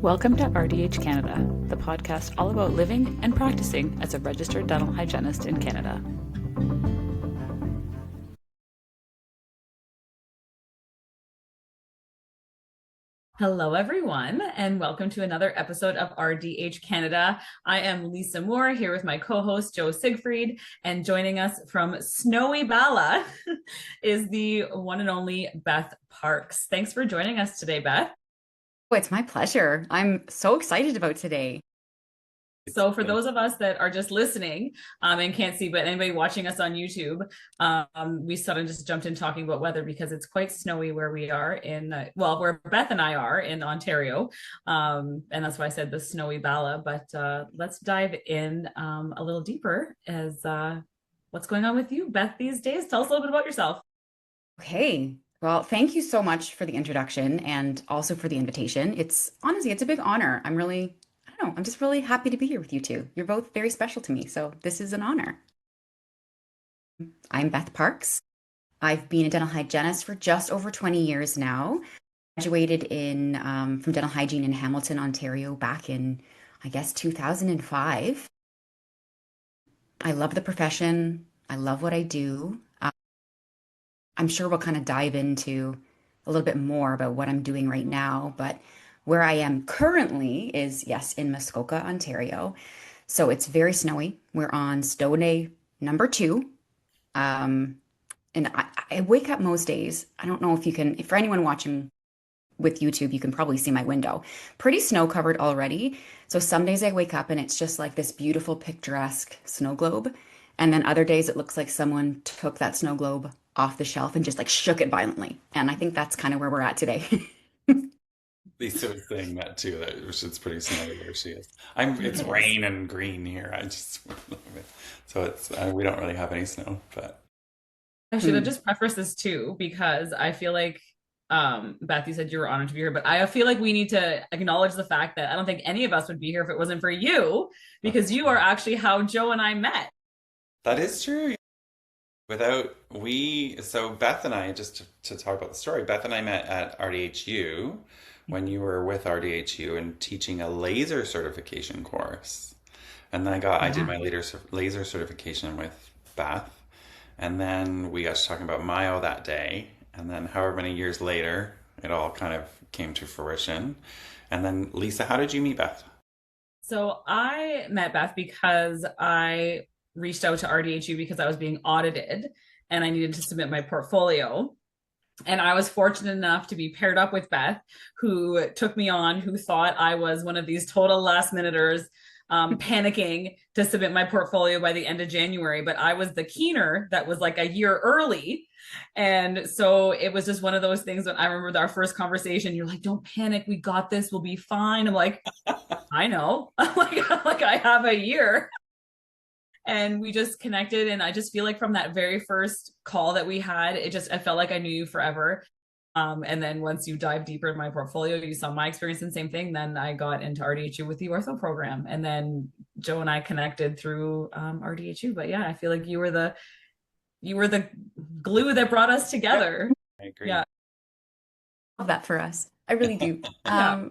Welcome to RDH Canada, the podcast all about living and practicing as a registered dental hygienist in Canada. Hello, everyone, and welcome to another episode of RDH Canada. I am Lisa Moore here with my co-host Joe Siegfried, and joining us from snowy Bala is the one and only Beth Parkes. Thanks for joining us today, Beth. Oh, it's my pleasure. I'm so excited about today. So for those of us that are just listening and can't see, but anybody watching us on YouTube, we sort of just jumped in talking about weather because it's quite snowy where we are where Beth and I are in Ontario. And that's why I said the snowy Bala. But let's dive in a little deeper as what's going on with you, Beth, these days. Tell us a little bit about yourself. Okay. Well, thank you so much for the introduction and also for the invitation. It's honestly, it's a big honor. I don't know, I'm just really happy to be here with you two. You're both very special to me, so this is an honor. I'm Beth Parkes. I've been a dental hygienist for just over 20 years now. Graduated in from dental hygiene in Hamilton, Ontario back in, I guess, 2005. I love the profession. I love what I do. I'm sure we'll kind of dive into a little bit more about what I'm doing right now, but where I am currently is, yes, in Muskoka, Ontario. So it's very snowy. We're on snow day number two. Um, and I wake up most days. I don't know if you can, for anyone watching with YouTube, you can probably see my window. Pretty snow covered already. So some days I wake up and it's just like this beautiful picturesque snow globe. And then other days it looks like someone took that snow globe off the shelf and just like shook it violently. And I think that's kind of where we're at today. Lisa was saying that too, that it's pretty snowy where she is. It's rain and green here. So it's we don't really have any snow, but I should have just prefaced this too, because I feel like Beth, you said you were honored to be here, but I feel like we need to acknowledge the fact that I don't think any of us would be here if it wasn't for you, because you are actually how Joe and I met. that is true. So Beth and I, just to talk about the story, Beth and I met at RDHU when you were with RDHU and teaching a laser certification course. And then I did my laser certification with Beth. And then we got to talking about Mayo that day. And then however many years later, it all kind of came to fruition. And then Lisa, how did you meet Beth? So I met Beth because I reached out to RDHU because I was being audited and I needed to submit my portfolio. And I was fortunate enough to be paired up with Beth, who took me on, who thought I was one of these total last minuters, panicking to submit my portfolio by the end of January. But I was the keener that was like a year early. And so it was just one of those things when I remember our first conversation, you're like, don't panic. We got this. We'll be fine. I'm like, I know. like I have a year. And we just connected. And I just feel like from that very first call that we had, I felt like I knew you forever. And then once you dive deeper in my portfolio, you saw my experience and same thing. Then I got into RDHU with the ortho program. And then Joe and I connected through RDHU. But yeah, I feel like you were the glue that brought us together. I agree. Yeah. Love that for us. I really do. Yeah.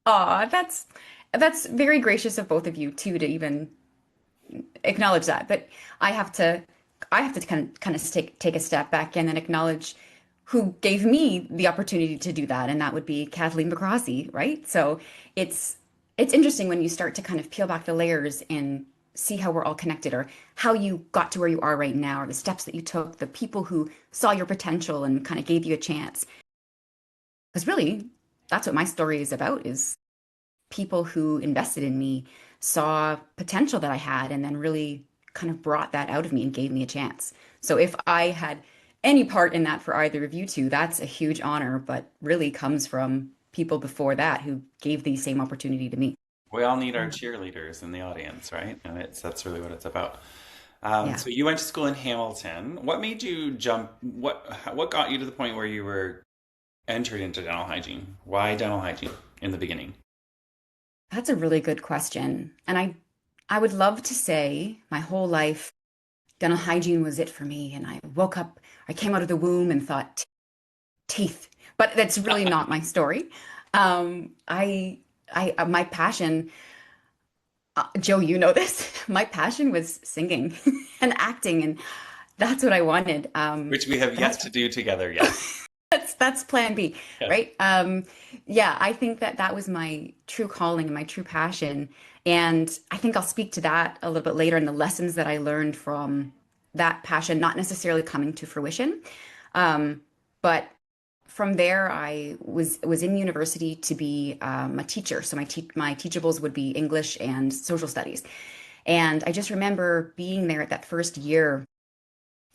That's very gracious of both of you too to even acknowledge that. But I have to kind of take a step back and then acknowledge who gave me the opportunity to do that, and that would be Kathleen McCrossy, right? So it's interesting when you start to kind of peel back the layers and see how we're all connected, or how you got to where you are right now, or the steps that you took, the people who saw your potential and kind of gave you a chance. Because really, that's what my story is about, is people who invested in me, saw potential that I had, and then really kind of brought that out of me and gave me a chance. So if I had any part in that for either of you two, that's a huge honor, but really comes from people before that who gave the same opportunity to me. We all need our cheerleaders in the audience, right? And that's really what it's about. Yeah. So you went to school in Hamilton. What made you jump? What got you to the point where you were entered into dental hygiene? Why dental hygiene in the beginning? That's a really good question. And I would love to say my whole life, dental hygiene was it for me. And I woke up, I came out of the womb and thought, teeth. But that's really not my story. I my passion, Joe, you know this, my passion was singing and acting, and that's what I wanted. Which we have yet That's to do together yet. that's plan B, Yeah. right? Yeah, I think that that was my true calling and my true passion. And I think I'll speak to that a little bit later in the lessons that I learned from that passion, not necessarily coming to fruition. But from there, I was in university to be a teacher. So my teachables would be English and social studies. And I just remember being there at that first year.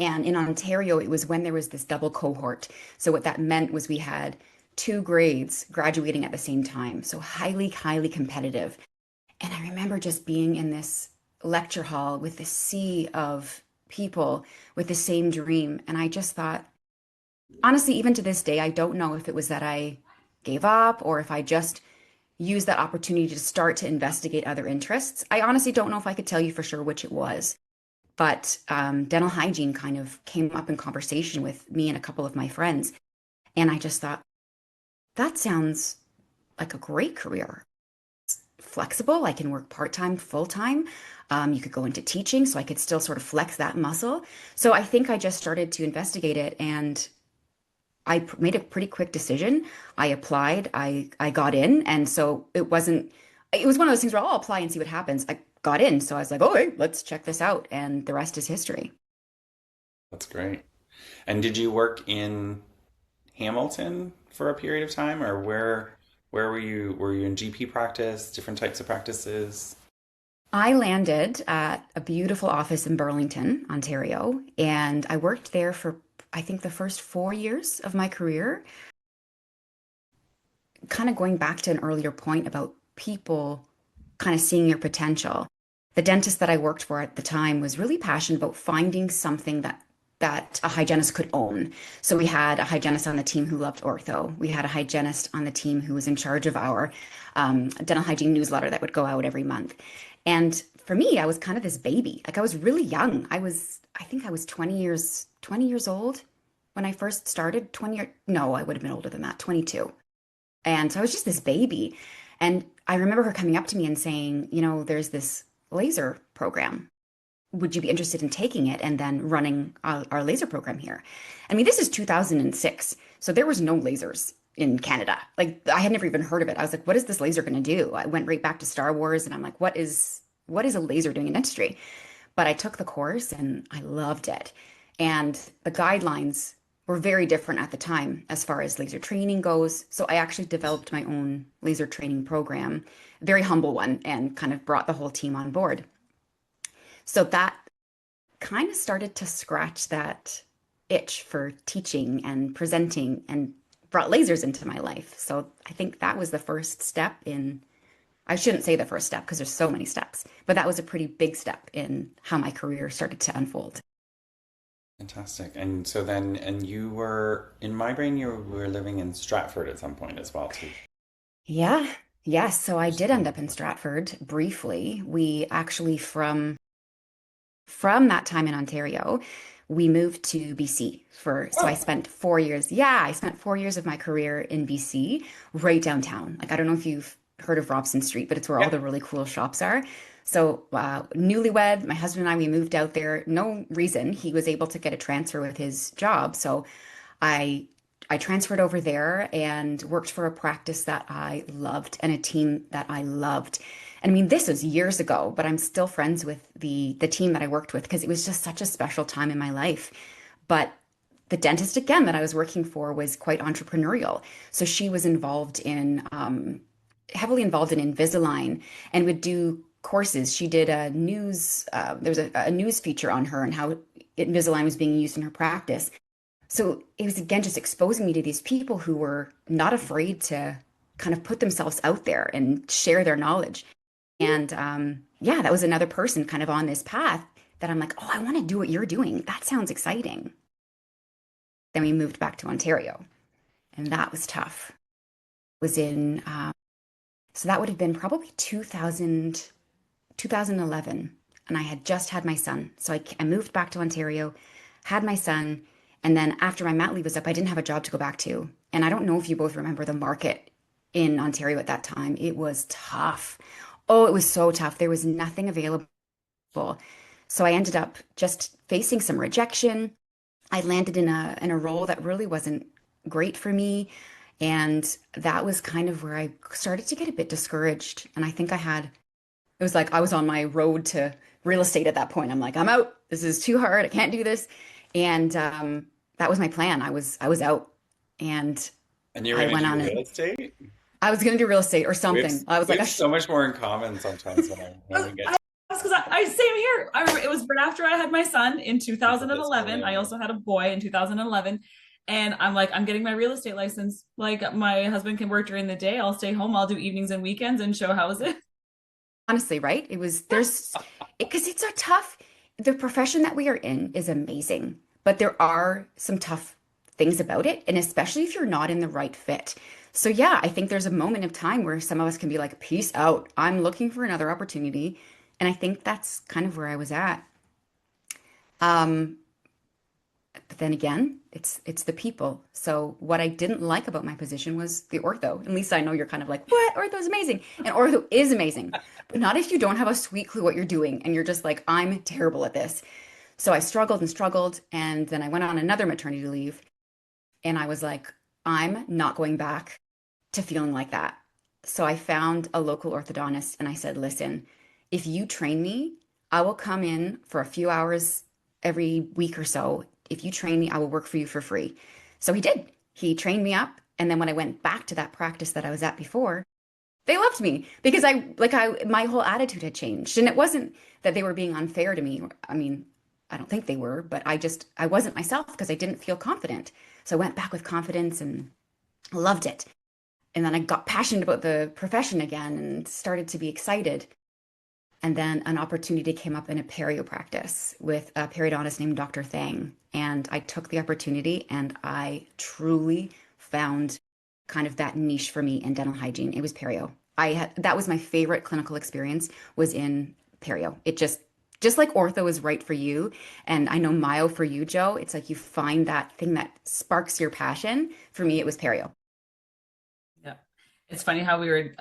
And in Ontario, it was when there was this double cohort. So what that meant was we had two grades graduating at the same time. So highly, highly competitive. And I remember just being in this lecture hall with this sea of people with the same dream. And I just thought, honestly, even to this day, I don't know if it was that I gave up or if I just used that opportunity to start to investigate other interests. I honestly don't know if I could tell you for sure which it was. But dental hygiene kind of came up in conversation with me and a couple of my friends. And I just thought, that sounds like a great career. Flexible, I can work part-time, full-time. You could go into teaching, so I could still sort of flex that muscle. So I think I just started to investigate it and made a pretty quick decision. I applied, I got in, and so it was one of those things where I'll apply and see what happens. I got in, so I was like, okay, let's check this out, and the rest is history. That's great. And did you work in Hamilton for a period of time, or where were you? Were you in GP practice, different types of practices? I landed at a beautiful office in Burlington, Ontario, and I worked there for I think the first 4 years of my career. Kind of going back to an earlier point about people kind of seeing your potential. The dentist that I worked for at the time was really passionate about finding something that a hygienist could own. So we had a hygienist on the team who loved ortho. We had a hygienist on the team who was in charge of our dental hygiene newsletter that would go out every month. And for me, I was kind of this baby. Like I was really young. I think I was 20 years old when I first started. 20 or no, I would have been older than that, 22. And so I was just this baby. And I remember her coming up to me and saying, there's this laser program. Would you be interested in taking it and then running our laser program here? I mean, this is 2006. So there was no lasers in Canada. Like I had never even heard of it. I was like, what is this laser going to do? I went right back to Star Wars and I'm like, what is a laser doing in dentistry? But I took the course and I loved it. And the guidelines were very different at the time as far as laser training goes. So I actually developed my own laser training program, very humble one, and kind of brought the whole team on board. So that kind of started to scratch that itch for teaching and presenting and brought lasers into my life. So I think that was the first step in, I shouldn't say the first step because there's so many steps, but that was a pretty big step in how my career started to unfold. Fantastic. And so then, and you were, in my brain, you were living in Stratford at some point as well, too. Yeah. Yes. So I did So, end up in Stratford briefly. We actually from that time in Ontario, we moved to BC so I oh, spent 4 years. Yeah, I spent 4 years of my career in BC, right downtown. Like, I don't know if you've heard of Robson Street, but it's where all yeah. the really cool shops are. So, newlywed, my husband and I, we moved out there. No reason. He was able to get a transfer with his job. So I I transferred over there and worked for a practice that I loved and a team that I loved. And I mean, this was years ago, but I'm still friends with the team that I worked with because it was just such a special time in my life. But the dentist again that I was working for was quite entrepreneurial. So she was involved in heavily involved in Invisalign and would do courses. She did a news there was a news feature on her and how Invisalign was being used in her practice. So it was again just exposing me to these people who were not afraid to kind of put themselves out there and share their knowledge. And yeah, that was another person kind of on this path that I'm like, oh, I want to do what you're doing. That sounds exciting. Then we moved back to Ontario, and that was tough. It was in, so that would have been probably 2011, and I had just had my son. So I moved back to Ontario, had my son, and then after my mat leave was up, I didn't have a job to go back to. And I don't know if you both remember the market in Ontario at that time. It was tough. Oh, it was so tough. There was nothing available. So I ended up just facing some rejection. I landed in a role that really wasn't great for me. And that was kind of where I started to get a bit discouraged. And I think it was like I was on my road to real estate at that point. I'm like, I'm out. This is too hard. I can't do this. And that was my plan. I was out, and And you're I going to went do on real it. estate? I was going to do real estate or We have something. I was we like, have so much more in common sometimes when we get Because I same here. I remember it was right after I had my son in into this 2011. I world. also had a boy in 2011. And I'm like, I'm getting my real estate license. Like my husband can work during the day. I'll stay home. I'll do evenings and weekends and show houses. honestly, right? Because it's a tough, the profession that we are in is amazing, but there are some tough things about it, and especially if you're not in the right fit. So, yeah, I think there's a moment of time where some of us can be like, peace out. I'm looking for another opportunity. And I think that's kind of where I was at. Um, But then again, it's the people. So what I didn't like about my position was the ortho. And Lisa, I know you're kind of like, what? Ortho is amazing. And ortho is amazing. But not if you don't have a sweet clue what you're doing and you're just like, I'm terrible at this. So I struggled and struggled. And then I went on another maternity leave. And I was like, I'm not going back to feeling like that. So I found a local orthodontist and I said, listen, if you train me, I will come in for a few hours every week or so. If you train me, I will work for you for free. So he did. He trained me up. And then when I went back to that practice that I was at before, they loved me because my whole attitude had changed. And it wasn't that they were being unfair to me. I mean, I don't think they were, but I wasn't myself because I didn't feel confident. So I went back with confidence and loved it. And then I got passionate about the profession again and started to be excited. And then an opportunity came up in a perio practice with a periodontist named Dr. Thang. And I took the opportunity and I truly found kind of that niche for me in dental hygiene. It was perio. That was my favorite clinical experience was in perio. It just like ortho is right for you. And I know myo for you, Joe. It's like you find that thing that sparks your passion. For me, it was perio. Yeah. It's funny how we were,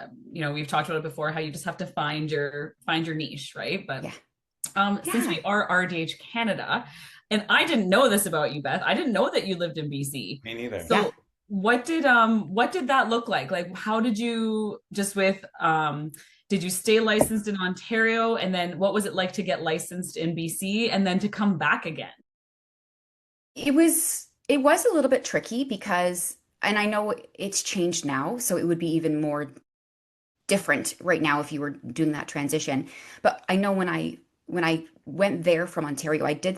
we've talked about it before, how you just have to find your niche, right? But Yeah. since Yeah. we are RDH Canada, and I didn't know this about you, Beth. I didn't know that you lived in BC. Me neither. Yeah. So what did that look like? Like how did you just with did you stay licensed in Ontario and then what was it like to get licensed in BC and then to come back again? It was a little bit tricky because and I know it's changed now, so it would be even more different right now if you were doing that transition. But I know when I went there from Ontario, I did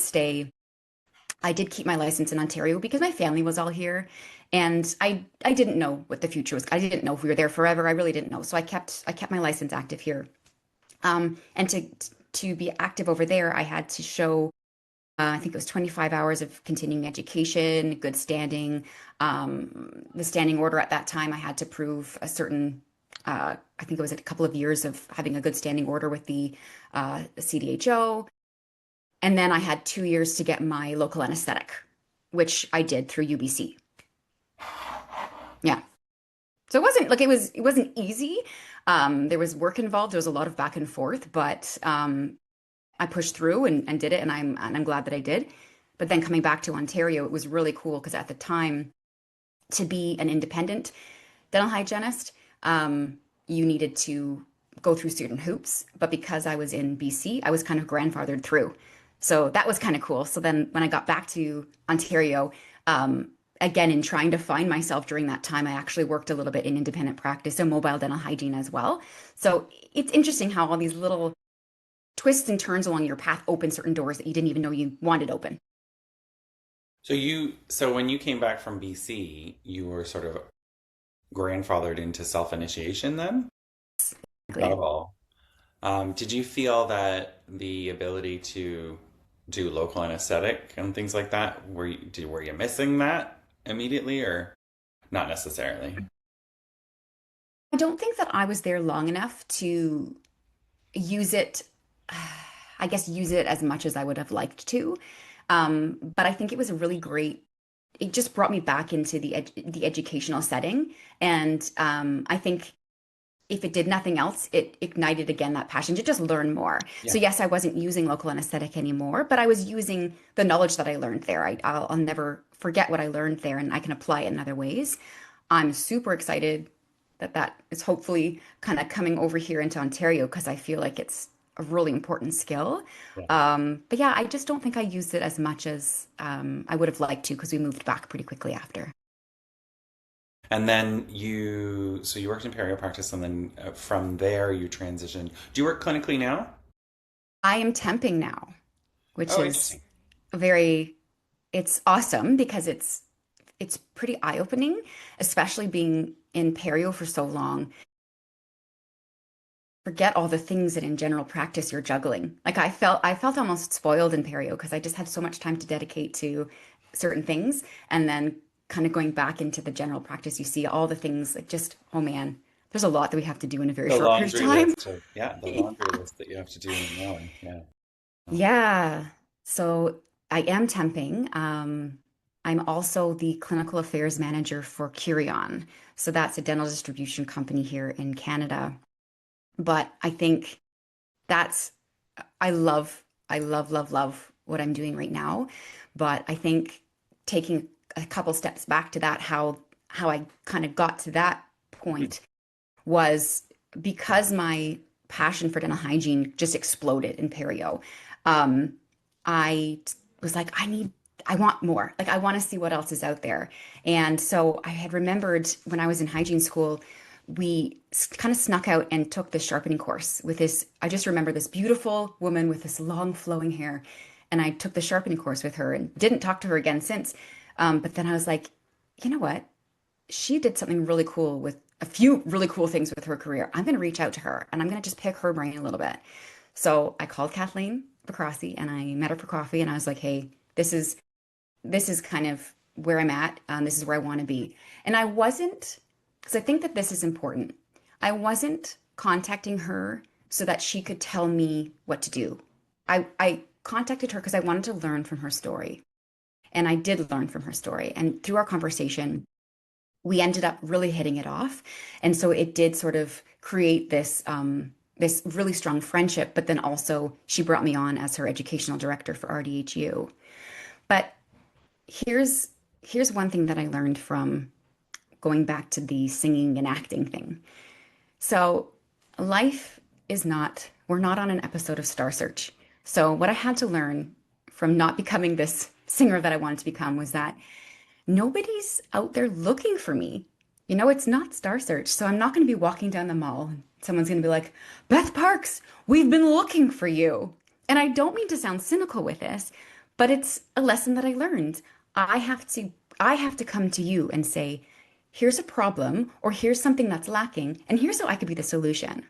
keep my license in Ontario because my family was all here and I didn't know what the future was. I didn't know if we were there forever. I really didn't know. So I kept my license active here. And to be active over there, I had to show I think it was 25 hours of continuing education, good standing. The standing order at that time, I had to prove a certain, I think it was a couple of years of having a good standing order with the CDHO. And then I had 2 years to get my local anesthetic, which I did through UBC. Yeah. So it wasn't easy. There was work involved. There was a lot of back and forth, but I pushed through and did it, and I'm glad that I did. But then coming back to Ontario, it was really cool because at the time, to be an independent dental hygienist, you needed to go through certain hoops. But because I was in BC, I was kind of grandfathered through. So that was kind of cool. So then when I got back to Ontario, again, in trying to find myself during that time, I actually worked a little bit in independent practice and mobile dental hygiene as well. So it's interesting how all these little twists and turns along your path open certain doors that you didn't even know you wanted open. So when you came back from BC, you were sort of grandfathered into self-initiation then? Exactly. Incredible. Did you feel that the ability to do local anesthetic and things like that, were you missing that immediately or not necessarily? I don't think that I was there long enough to use it, I guess, use it as much as I would have liked to. But I think it was a really great it just brought me back into the educational setting. And I think if it did nothing else, it ignited again that passion to just learn more. So Yeah. yes, I wasn't using local anesthetic anymore, but I was using the knowledge that I learned there. I'll never forget what I learned there, and I can apply it in other ways. I'm super excited that that is hopefully kind of coming over here into Ontario because I feel like it's a really important skill. Yeah. But yeah, I just don't think I used it as much as I would have liked to because we moved back pretty quickly after. And then so you worked in perio practice, and then from there you transitioned. Do you work clinically now? I am temping now, which Oh, is interesting. very, it's awesome because it's pretty eye-opening, especially being in perio for so long. Forget all the things that in general practice you're juggling. Like I felt almost spoiled in perio because I just had so much time to dedicate to certain things. And then kind of going back into the general practice, you see all the things like just, oh man, there's a lot that we have to do in a very The short period of laundry time. list of, yeah, the laundry list that you have to do in an hour. Yeah. Oh, Yeah. So I am temping. I'm also the clinical affairs manager for Curion. So that's a dental distribution company here in Canada. But I think that's, I love what I'm doing right now. But I think taking a couple steps back to that, how I kind of got to that mm, point was because my passion for dental hygiene just exploded in perio. Um, I was like, I want more. Like, I want to see what else is out there. And so I had remembered when I was in hygiene school, we kind of snuck out and took this sharpening course with this. I just remember this beautiful woman with this long flowing hair. And I took the sharpening course with her and didn't talk to her again since. But then I was like, you know what? She did something really cool with a few really cool things with her career. I'm going to reach out to her and I'm going to just pick her brain a little bit. So I called Kathleen Bacrossi and I met her for coffee and I was like, hey, this is kind of where I'm at. This is where I want to be. And I wasn't, because I think that this is important. I wasn't contacting her so that she could tell me what to do. I contacted her because I wanted to learn from her story. And I did learn from her story. And through our conversation, we ended up really hitting it off. And so it did sort of create this really strong friendship, but then also she brought me on as her educational director for RDHU. But here's here's one thing that I learned from going back to the singing and acting thing. So life is not, we're not on an episode of Star Search. So what I had to learn from not becoming this singer that I wanted to become was that nobody's out there looking for me. It's not Star Search. So I'm not going to be walking down the mall and someone's going to be like, Beth Parkes, we've been looking for you. And I don't mean to sound cynical with this, but it's a lesson that I learned. I have to I have to come to you and say, here's a problem or here's something that's lacking and here's how I could be the solution.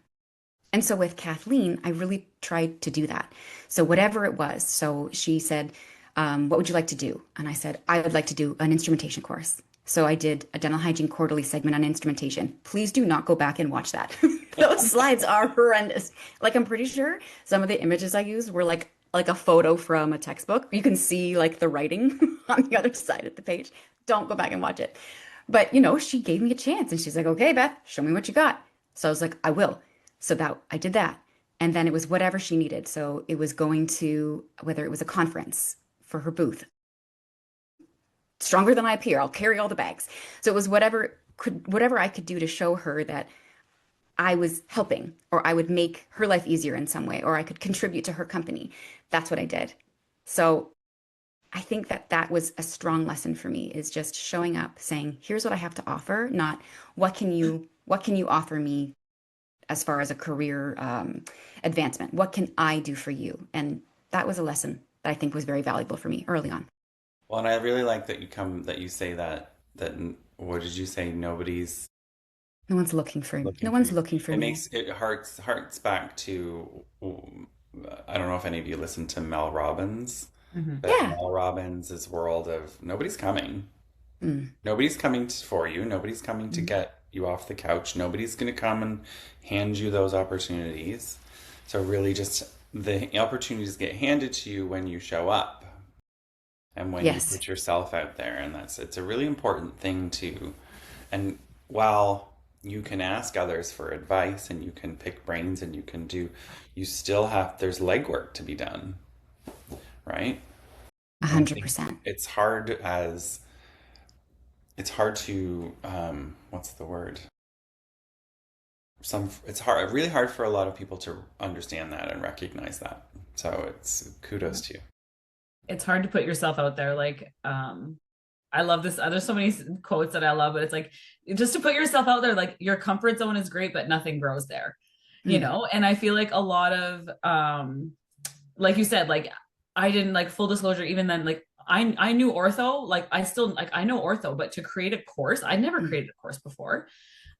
And so with Kathleen, I really tried to do that. So whatever it was, so she said, what would you like to do? And I said, I would like to do an instrumentation course. So I did a dental hygiene quarterly segment on instrumentation. Please do not go back and watch that. Those slides are horrendous. Like I'm pretty sure some of the images I used were like a photo from a textbook. You can see like the writing on the other side of the page. Don't go back and watch it. But she gave me a chance and she's like, okay, Beth, show me what you got. So I was like, I will. So that I did that. And then it was whatever she needed. So it was going to, whether it was a conference for her booth, stronger than I appear, I'll carry all the bags. So it was whatever I could do to show her that I was helping or I would make her life easier in some way or I could contribute to her company. That's what I did. So I think that that was a strong lesson for me is just showing up saying, here's what I have to offer, not what can you offer me as far as a career advancement? What can I do for you? And that was a lesson that I think was very valuable for me early on. Well, and I really like that you say what did you say? Nobody's No one's looking for me. looking No for one's you. looking for It me. makes it hearts back to I don't know if any of you listen to Mel Robbins, mhm. but Yeah. Mel Robbins' world of nobody's coming. Mm. Nobody's coming for you. Nobody's coming to get you off the couch. Nobody's going to come and hand you those opportunities. So really just the opportunities get handed to you when you show up. and when you Yes. put yourself out there, and it's a really important thing to. And while you can ask others for advice and you can pick brains and you still have, there's legwork to be done, right? And I think 100%. it's hard to, what's the word? It's hard, really hard for a lot of people to understand that and recognize that. So it's kudos to you. It's hard to put yourself out there. Like, I love this. There's so many quotes that I love, but it's like just to put yourself out there, like your comfort zone is great, but nothing grows there, Mm. And I feel like a lot of, like you said, like I didn't like full disclosure, even then, like I knew ortho, like I still like I know ortho, but to create a course, I never Mm. created a course before.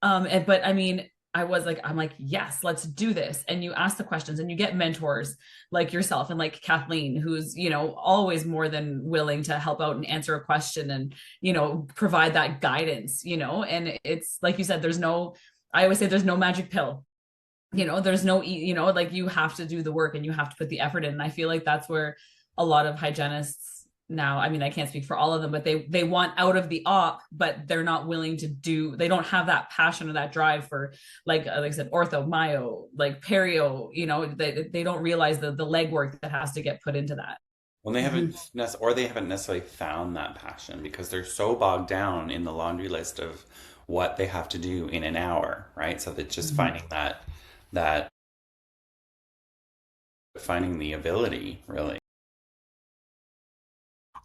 But I mean, I'm like, yes, let's do this. And you ask the questions and you get mentors like yourself and like Kathleen, who's, always more than willing to help out and answer a question and, provide that guidance, and it's like you said, I always say there's no magic pill. There's no, like you have to do the work and you have to put the effort in. And I feel like that's where a lot of hygienists now, I mean, I can't speak for all of them, but they want out of the op, but they're not willing to they don't have that passion or that drive for like I said, ortho, myo, like perio, they don't realize the legwork that has to get put into that. Well, Mhm. they haven't necessarily found that passion because they're so bogged down in the laundry list of what they have to do in an hour, right? So they're just Mhm. finding that finding the ability, really.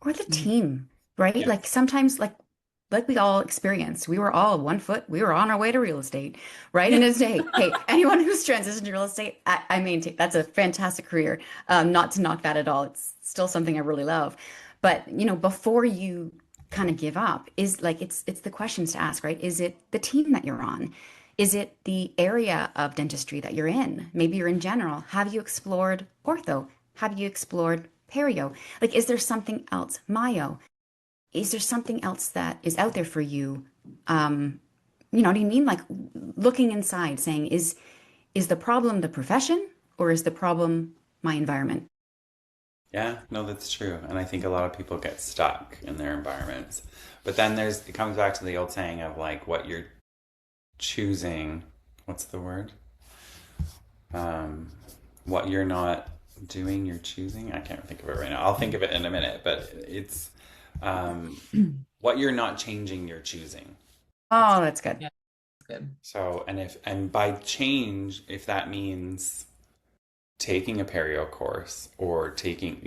Or the team, right? Yeah. Like sometimes, like we all experienced, we were all 1 foot, we were on our way to real estate, right? And it's hey, anyone who's transitioned to real estate, I mean, that's a fantastic career. Not to knock that at all. It's still something I really love. But before you kind of give up, is like it's the questions to ask, right? Is it the team that you're on? Is it the area of dentistry that you're in? Maybe you're in general. Have you explored ortho? Have you explored perio? Like, is there something else? Myo? Is there something else that is out there for you? Um, you know what I mean? Like looking inside, saying, is the problem the profession or is the problem my environment? Yeah, no, that's true. And I think a lot of people get stuck in their environments. But then it comes back to the old saying of like what you're choosing, what's the word? Um, what you're not doing, you're choosing. I can't think of it right now. I'll think of it in a minute, but it's um, what you're not changing, you're choosing. Oh, that's good. Yeah, good. So, and by change, if that means taking a perio course or taking,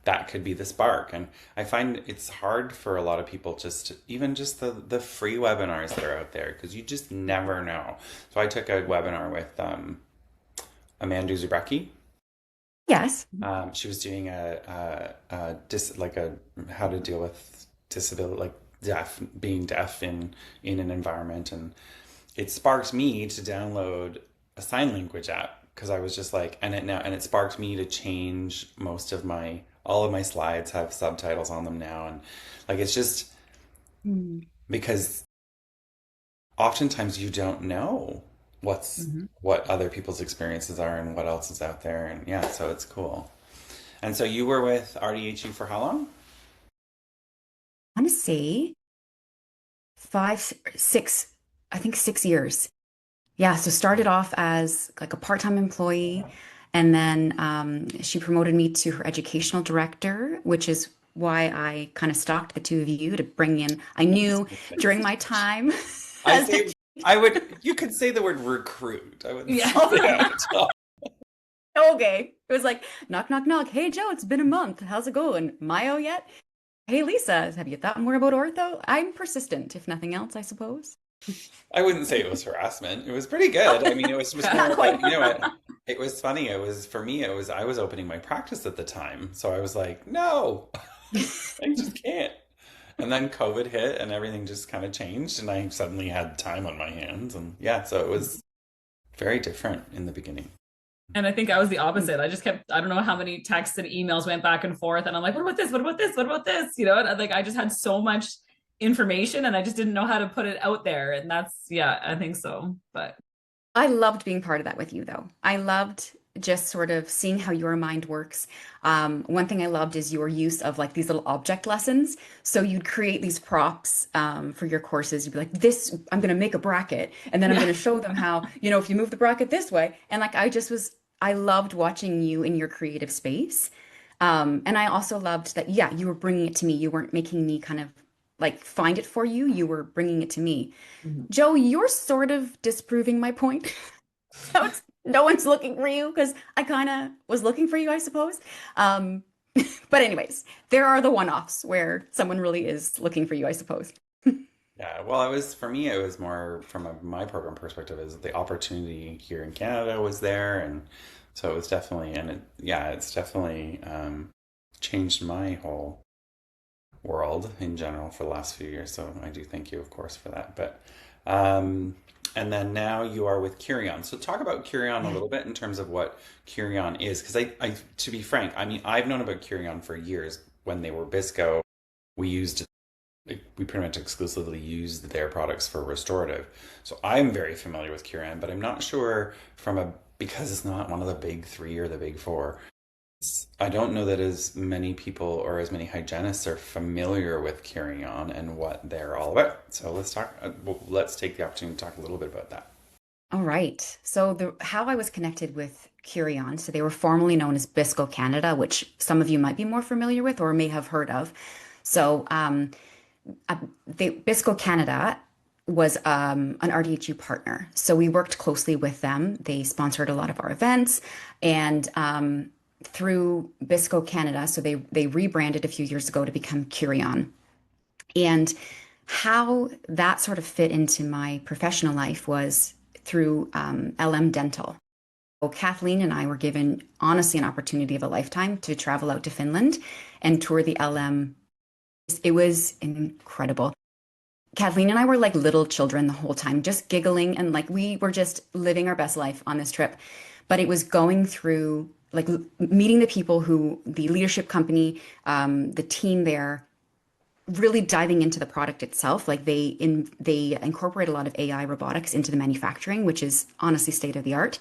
that could be the spark. And I find it's hard for a lot of people even just the free webinars that are out there because you just never know. So I took a webinar with Amanda Zubrecki. Yes. She was doing like a how to deal with disability, like being deaf in an environment, and it sparked me to download a sign language app because I was just like, and it sparked me to change all of my slides have subtitles on them now, and like it's just Mm. because oftentimes you don't know Mhm. what other people's experiences are and what else is out there, and yeah, so it's cool. And so you were with RDHU for how long? I want to say 6, I think 6 years. Yeah, so started off as like a part-time employee, and then she promoted me to her educational director, which is why I kind of stalked the two of you to bring in. I knew during my time I as say I would. You could say the word recruit. I wouldn't Yeah. say that at all. okay. It was like knock, knock, knock. Hey, Joe, it's been a month. How's it going? Mayo yet? Hey, Lisa, have you thought more about ortho? I'm persistent, if nothing else, I suppose. I wouldn't say it was harassment. It was pretty good. I mean, it was just more Not about, quite. it was funny. It was for me. It was I was opening my practice at the time, so I was like, no, I just can't. And then COVID hit, and everything just kind of changed, and I suddenly had time on my hands, and yeah, so it was very different in the beginning. And I think I was the opposite. I just kept, I don't know how many texts and emails went back and forth. And I'm like, what about this? What about this? What about this? And like I just had so much information and I just didn't know how to put it out there. And yeah, I think so. But I loved being part of that with you, though. I loved just sort of seeing how your mind works. One thing I loved is your use of like these little object lessons. So you'd create these props for your courses. You'd be like, this, I'm going to make a bracket, and then I'm Yeah. going to show them how, if you move the bracket this way. And like, I loved watching you in your creative space. And I also loved that, yeah, you were bringing it to me. You weren't making me kind of like find it for you. You were bringing it to me. Mhm. Joe, you're sort of disproving my point. So no one's looking for you because I kind of was looking for you, I suppose. Um, but anyways, there are the one-offs where someone really is looking for you, I suppose. Yeah, well, it was for me. It was more from my program perspective. Is the opportunity here in Canada was there, and so it was definitely, and yeah, it's definitely changed my whole world in general for the last few years. So I do thank you, of course, for that. But um, and then now you are with Curion. So talk about Curion a Yeah. little bit in terms of what Curion is, because to be frank, I mean, I've known about Curion for years. When they were Bisco, we used we pretty much exclusively used their products for restorative. So I'm very familiar with Curion, but I'm not sure because it's not one of the big three or the big four. I don't know that as many people or as many hygienists are familiar with Curion and what they're all about. So let's talk. Let's take the opportunity to talk a little bit about that. All right. So the how I was connected with Curion, so they were formerly known as Bisco Canada, which some of you might be more familiar with or may have heard of. So uh, Bisco Canada was an RDHU partner. So we worked closely with them. They sponsored a lot of our events. And through Bisco Canada, so they rebranded a few years ago to become Curion. And how that sort of fit into my professional life was through LM Dental. So Kathleen and I were given, honestly, an opportunity of a lifetime to travel out to Finland and tour the LM. It was incredible. Kathleen and I were like little children the whole time, just giggling and like we were just living our best life on this trip. But it was going through like meeting the people who the leadership company, the team there, really diving into the product itself. Like they incorporate a lot of AI robotics into the manufacturing, which is honestly state of the art.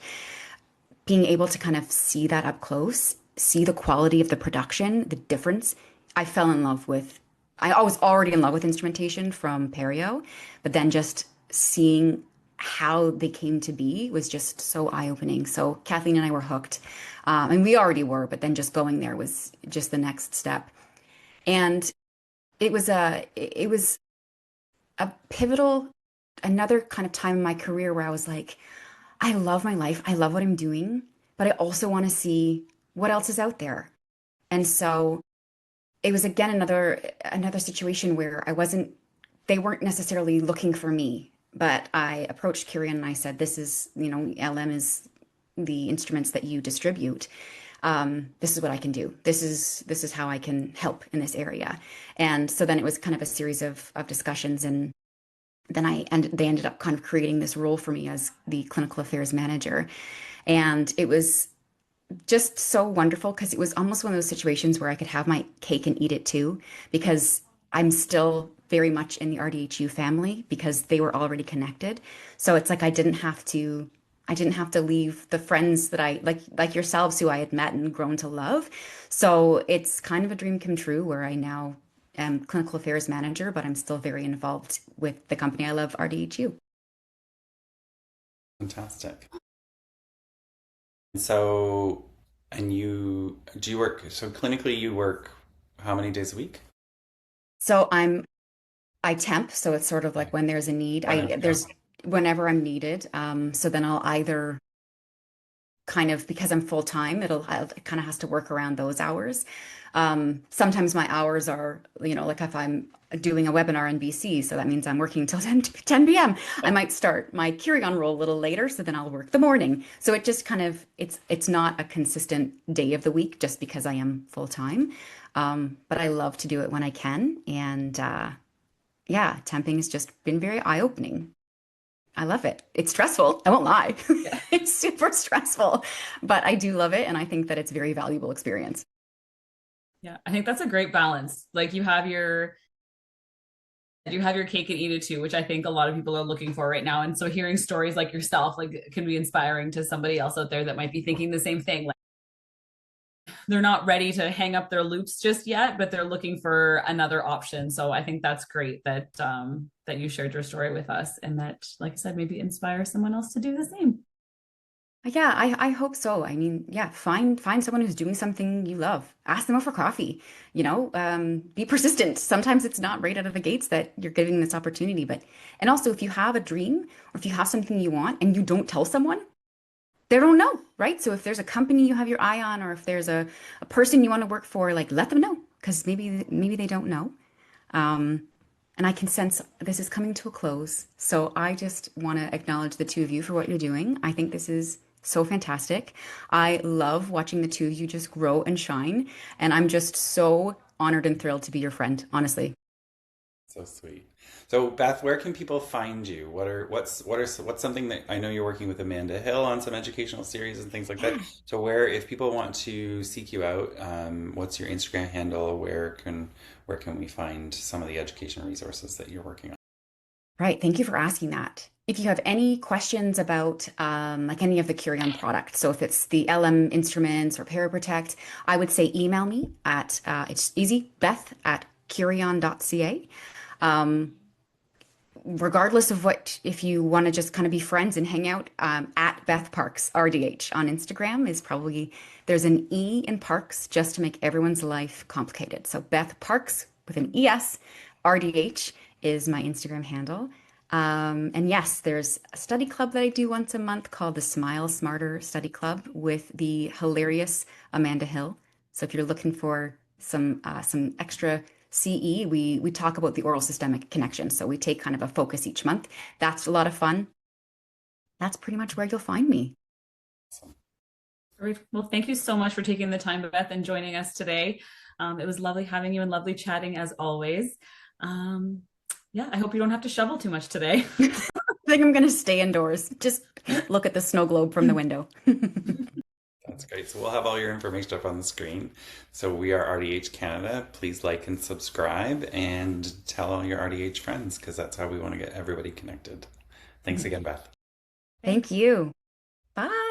Being able to kind of see that up close, see the quality of the production, the difference. I fell in love with, I was already in love with instrumentation from Perio, but then just seeing how they came to be was just so eye-opening. So Kathleen and I were hooked. And we already were, but then just going there was just the next step. And it was a pivotal, another kind of time in my career where I was like, I love my life. I love what I'm doing, but I also want to see what else is out there. And so it was again another situation where they weren't necessarily looking for me, but I approached Kieran and I said, this is, LM is the instruments that you distribute. This is what I can do. This is how I can help in this area. And so then it was kind of a series of discussions, and then they ended up kind of creating this role for me as the clinical affairs manager. And it was just so wonderful because it was almost one of those situations where I could have my cake and eat it too, because I'm still very much in the RDHU family because they were already connected. So it's like I didn't have to leave the friends that I like yourselves who I had met and grown to love. So it's kind of a dream come true where I now am clinical affairs manager, but I'm still very involved with the company I love, RDHU. Fantastic. So, and do you work? So clinically, you work how many days a week? So I temp, so it's sort of like when there's a need. I Whenever. there's whenever I'm needed. So then I'll either kind of because I'm full time, it kind of has to work around those hours. Sometimes my hours are, like if I'm doing a webinar in BC, so that means I'm working till 10 p.m. I might start my Curion role a little later, so then I'll work the morning. So it just kind of it's not a consistent day of the week just because I am full time. But I love to do it when I can, and yeah, temping has just been very eye-opening. I love it. It's stressful. I won't lie. Yeah. It's super stressful, but I do love it. And I think that it's a very valuable experience. Yeah. I think that's a great balance. Like you have your you have your cake and eat it too, which I think a lot of people are looking for right now. And so hearing stories like yourself, like, can be inspiring to somebody else out there that might be thinking the same thing. Like, they're not ready to hang up their loops just yet, but they're looking for another option. So I think that's great that that you shared your story with us, and that, like I said, maybe inspire someone else to do the same. Yeah, I hope so. I mean, yeah, find someone who's doing something you love. Ask them out for coffee. Be persistent. Sometimes it's not right out of the gates that you're giving this opportunity, but and also if you have a dream or if you have something you want and you don't tell someone, they don't know, right? So if there's a company you have your eye on, or if there's a person you want to work for, like let them know because maybe they don't know. Um, and I can sense this is coming to a close. So I just want to acknowledge the two of you for what you're doing. I think this is so fantastic. I love watching the two of you just grow and shine. And I'm just so honored and thrilled to be your friend, honestly. So sweet. So Beth, where can people find you? What's something that I know you're working with Amanda Hill on some educational series and things like that. So where, if people want to seek you out, what's your Instagram handle? Where can we find some of the education resources that you're working on? Right. Thank you for asking that. If you have any questions about like any of the Curion products, so if it's the LM instruments or Paraprotect, I would say email me at it's easy, Beth at curion.ca. Um, Regardless of what, if you want to just kind of be friends and hang out, at Beth Parkes RDH on Instagram is probably, there's an E in Parks just to make everyone's life complicated. So Beth Parkes with an ES, RDH is my Instagram handle. And yes, there's a study club that I do once a month called the Smile Smarter Study Club with the hilarious Amanda Hill. So if you're looking for some extra CE, we talk about the oral systemic connection. So we take kind of a focus each month. That's a lot of fun. That's pretty much where you'll find me. Awesome. Great. Well, thank you so much for taking the time, Beth, and joining us today. It was lovely having you and lovely chatting as always. Um, yeah, I hope you don't have to shovel too much today. I think I'm going to stay indoors. Just look at the snow globe from the window. That's great. So we'll have all your information up on the screen. So we are RDH Canada. Please like and subscribe and tell all your RDH friends because that's how we want to get everybody connected. Thanks again, Beth. Thank you. Bye.